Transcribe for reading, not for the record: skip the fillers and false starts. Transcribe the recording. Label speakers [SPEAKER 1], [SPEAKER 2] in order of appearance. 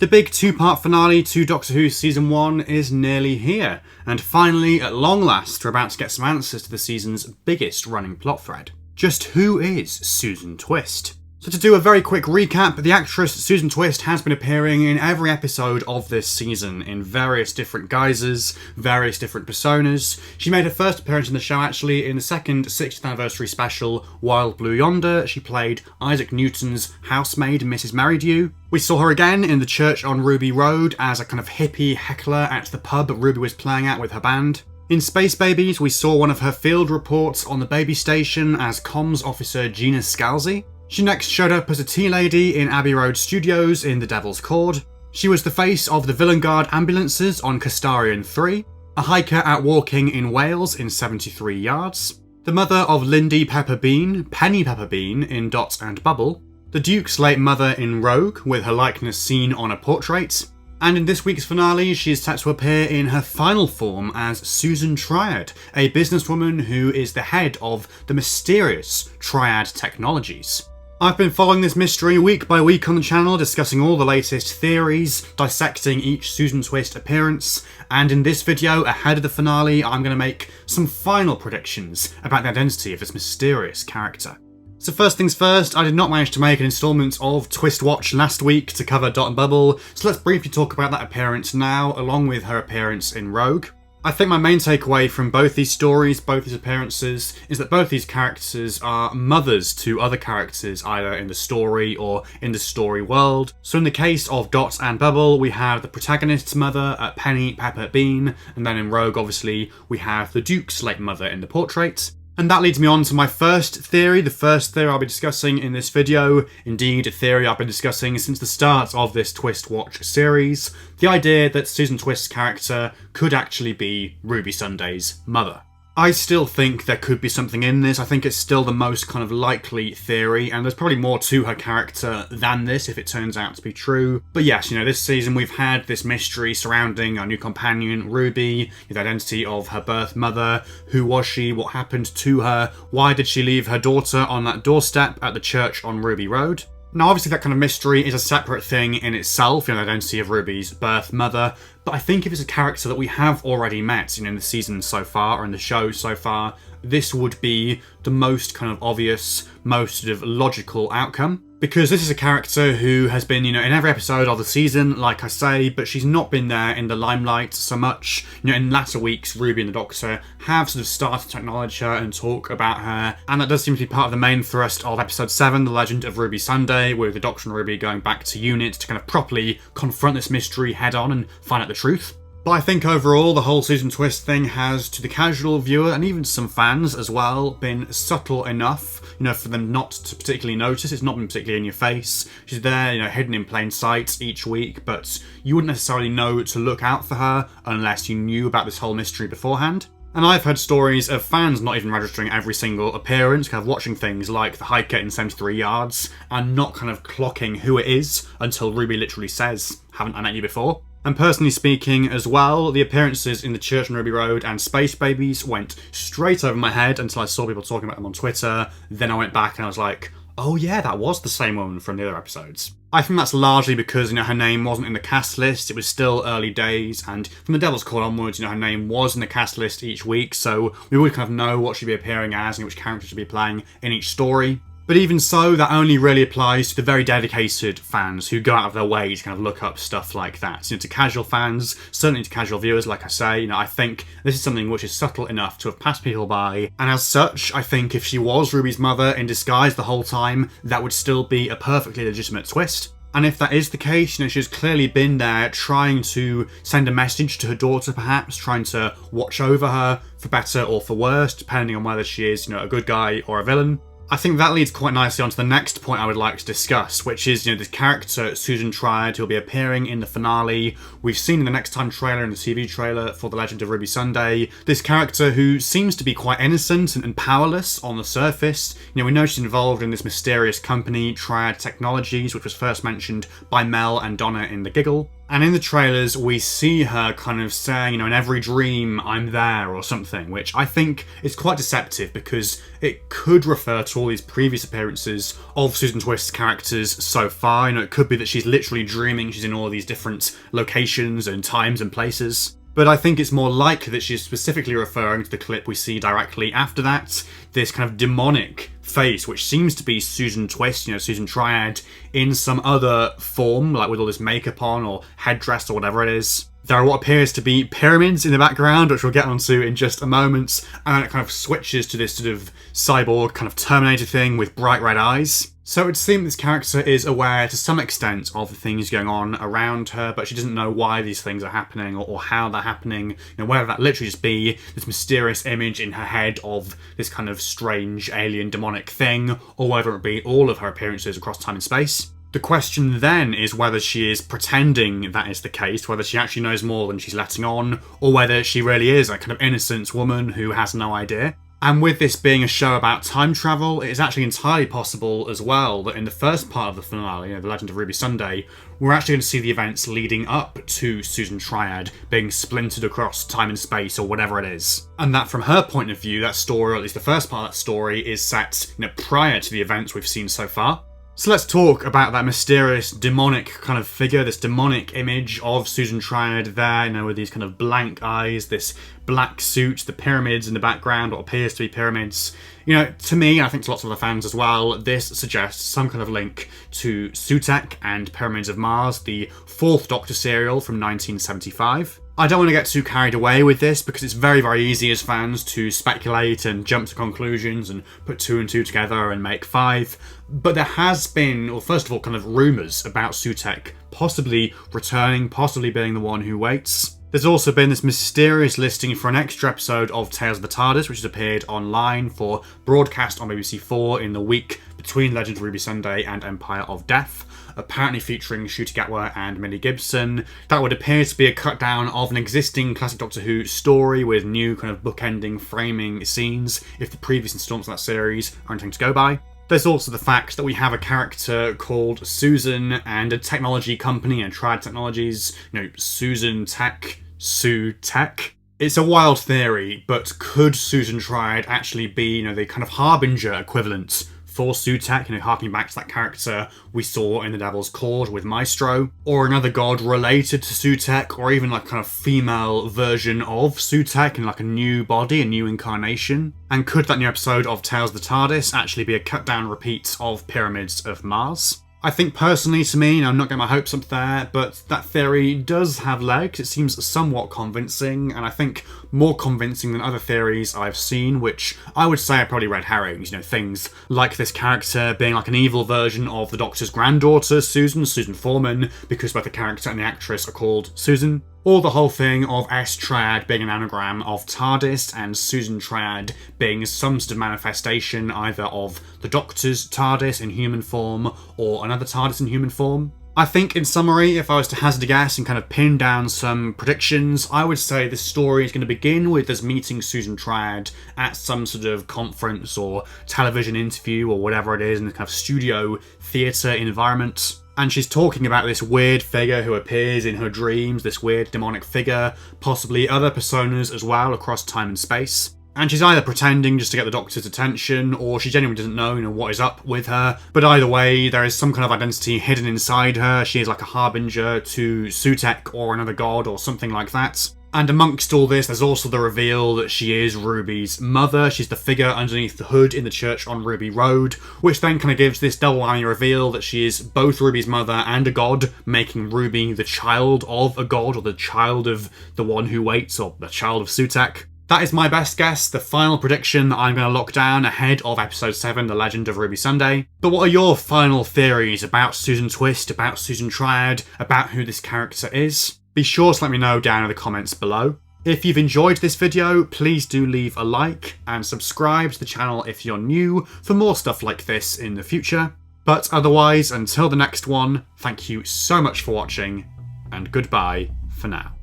[SPEAKER 1] The big two-part finale to Doctor Who Season 1 is nearly here, and finally, at long last, we're about to get some answers to the season's biggest running plot thread. Just who is Susan Twist? So to do a very quick recap, the actress Susan Twist has been appearing in every episode of this season in various different guises, various different personas. She made her first appearance in the show actually in the second 60th anniversary special, Wild Blue Yonder. She played Isaac Newton's housemaid, Mrs. Merridew. We saw her again in the church on Ruby Road as a kind of hippie heckler at the pub Ruby was playing at with her band. In Space Babies, we saw one of her field reports on the baby station as comms officer Gina Scalzi. She next showed up as a tea lady in Abbey Road Studios in The Devil's Cord. She was the face of the Villain Guard ambulances on Castarian 3, a hiker out walking in Wales in 73 Yards, the mother of Lindy Pepper Bean, Penny Pepper Bean in Dot and Bubble, the Duke's late mother in Rogue with her likeness seen on a portrait, and in this week's finale she is set to appear in her final form as Susan Triad, a businesswoman who is the head of the mysterious Triad Technologies. I've been following this mystery week by week on the channel, discussing all the latest theories, dissecting each Susan Twist appearance, and in this video, ahead of the finale, I'm going to make some final predictions about the identity of this mysterious character. So first things first, I did not manage to make an instalment of Twist Watch last week to cover Dot and Bubble, so let's briefly talk about that appearance now, along with her appearance in Rogue. I think my main takeaway from both these stories, both these appearances, is that both these characters are mothers to other characters, either in the story or in the story world. So in the case of Dot and Bubble, we have the protagonist's mother, Penny Pepper Bean, and then in Rogue, obviously, we have the Duke's late mother in the portrait. And that leads me on to my first theory, the first theory I'll be discussing in this video, indeed a theory I've been discussing since the start of this Twist Watch series, the idea that Susan Twist's character could actually be Ruby Sunday's mother. I still think there could be something in this. I think it's still the most kind of likely theory, and there's probably more to her character than this if it turns out to be true. But yes, this season we've had this mystery surrounding our new companion, Ruby, the identity of her birth mother. Who was she? What happened to her? Why did she leave her daughter on that doorstep at the church on Ruby Road? Now, obviously, that kind of mystery is a separate thing in itself, the identity of Ruby's birth mother, but I think if it's a character that we have already met, in the season so far, or in the show so far, this would be the most kind of obvious, most sort of logical outcome. Because this is a character who has been, in every episode of the season, like I say, but she's not been there in the limelight so much. In latter weeks, Ruby and the Doctor have sort of started to acknowledge her and talk about her, and that does seem to be part of the main thrust of episode 7, The Legend of Ruby Sunday, with the Doctor and Ruby going back to unit to kind of properly confront this mystery head on and find out the truth. But I think overall the whole Susan Twist thing has, to the casual viewer and even some fans as well, been subtle enough, for them not to particularly notice. It's not been particularly in your face. She's there, hidden in plain sight each week, but you wouldn't necessarily know to look out for her unless you knew about this whole mystery beforehand. And I've heard stories of fans not even registering every single appearance, kind of watching things like the hiker in 73 Yards, and not kind of clocking who it is until Ruby literally says, "Haven't I met you before?" And personally speaking as well, the appearances in the Church on Ruby Road and Space Babies went straight over my head until I saw people talking about them on Twitter. Then I went back and I was like, oh yeah, that was the same woman from the other episodes. I think that's largely because, her name wasn't in the cast list, it was still early days, and from The Devil's Call onwards, her name was in the cast list each week, so we would kind of know what she'd be appearing as and which character she'd be playing in each story. But even so, that only really applies to the very dedicated fans who go out of their way to kind of look up stuff like that. To casual fans, certainly to casual viewers, like I say, I think this is something which is subtle enough to have passed people by. And as such, I think if she was Ruby's mother in disguise the whole time, that would still be a perfectly legitimate twist. And if that is the case, she's clearly been there trying to send a message to her daughter perhaps, trying to watch over her, for better or for worse, depending on whether she is, a good guy or a villain. I think that leads quite nicely onto the next point I would like to discuss, which is, this character, Susan Triad, who'll be appearing in the finale. We've seen in the Next Time trailer and the TV trailer for The Legend of Ruby Sunday, this character who seems to be quite innocent and powerless on the surface. We know she's involved in this mysterious company, Triad Technologies, which was first mentioned by Mel and Donna in The Giggle. And in the trailers, we see her kind of saying, in every dream, I'm there, or something, which I think is quite deceptive because it could refer to all these previous appearances of Susan Twist's characters so far. It could be that she's literally dreaming she's in all these different locations and times and places. But I think it's more likely that she's specifically referring to the clip we see directly after that, this kind of demonic face, which seems to be Susan Twist, Susan Triad, in some other form, like with all this makeup on or headdress or whatever it is. There are what appears to be pyramids in the background, which we'll get onto in just a moment, and then it kind of switches to this sort of cyborg kind of Terminator thing with bright red eyes. So it would seem this character is aware to some extent of the things going on around her, but she doesn't know why these things are happening or how they're happening, whether that literally just be this mysterious image in her head of this kind of strange alien demonic thing, or whether it be all of her appearances across time and space. The question then is whether she is pretending that is the case, whether she actually knows more than she's letting on, or whether she really is a kind of innocent woman who has no idea. And with this being a show about time travel, it is actually entirely possible as well that in the first part of the finale, The Legend of Ruby Sunday, we're actually going to see the events leading up to Susan Triad being splintered across time and space or whatever it is. And that from her point of view, that story, or at least the first part of that story, is set prior to the events we've seen so far. So let's talk about that mysterious demonic kind of figure, this demonic image of Susan Triad there, with these kind of blank eyes, this black suit, the pyramids in the background, what appears to be pyramids. To me, and I think to lots of other fans as well, this suggests some kind of link to Sutekh and Pyramids of Mars, the 4th Doctor serial from 1975. I don't want to get too carried away with this because it's very, very easy as fans to speculate and jump to conclusions and put 2 and 2 together and make 5. But there has been, well, first of all, kind of rumours about Sutekh possibly returning, possibly being the one who waits. There's also been this mysterious listing for an extra episode of Tales of the TARDIS, which has appeared online for broadcast on BBC4 in the week between Legend of Ruby Sunday and Empire of Death, apparently featuring Ncuti Gatwa and Millie Gibson. That would appear to be a cut down of an existing classic Doctor Who story with new kind of bookending framing scenes, if the previous instalments of that series are anything to go by. There's also the fact that we have a character called Susan and a technology company and Triad Technologies, Susan Tech, Sue Tech. It's a wild theory, but could Susan Triad actually be, the kind of harbinger equivalent for Sutekh, harking back to that character we saw in The Devil's Cord with Maestro, or another god related to Sutekh, or even like kind of female version of Sutekh in like a new body, a new incarnation? And could that new episode of Tales of the TARDIS actually be a cut down repeat of Pyramids of Mars? I think personally, to me, I'm not getting my hopes up there, but that theory does have legs. It seems somewhat convincing, and I think more convincing than other theories I've seen, which I would say are probably red herrings. Things like this character being like an evil version of the Doctor's granddaughter, Susan Foreman, because both the character and the actress are called Susan. Or the whole thing of S-Triad being an anagram of TARDIS and Susan Triad being some sort of manifestation either of the Doctor's TARDIS in human form or another TARDIS in human form. I think, in summary, if I was to hazard a guess and kind of pin down some predictions, I would say the story is going to begin with us meeting Susan Triad at some sort of conference or television interview or whatever it is in the kind of studio theatre environment. And she's talking about this weird figure who appears in her dreams, this weird demonic figure, possibly other personas as well across time and space. And she's either pretending just to get the Doctor's attention, or she genuinely doesn't know, what is up with her. But either way, there is some kind of identity hidden inside her. She is like a harbinger to Sutekh or another god or something like that. And amongst all this, there's also the reveal that she is Ruby's mother. She's the figure underneath the hood in the church on Ruby Road, which then kind of gives this double whammy reveal that she is both Ruby's mother and a god, making Ruby the child of a god, or the child of the one who waits, or the child of Sutekh. That is my best guess, the final prediction that I'm going to lock down ahead of episode 7, The Legend of Ruby Sunday. But what are your final theories about Susan Twist, about Susan Triad, about who this character is? Be sure to let me know down in the comments below. If you've enjoyed this video, please do leave a like and subscribe to the channel if you're new for more stuff like this in the future. But otherwise, until the next one, thank you so much for watching, and goodbye for now.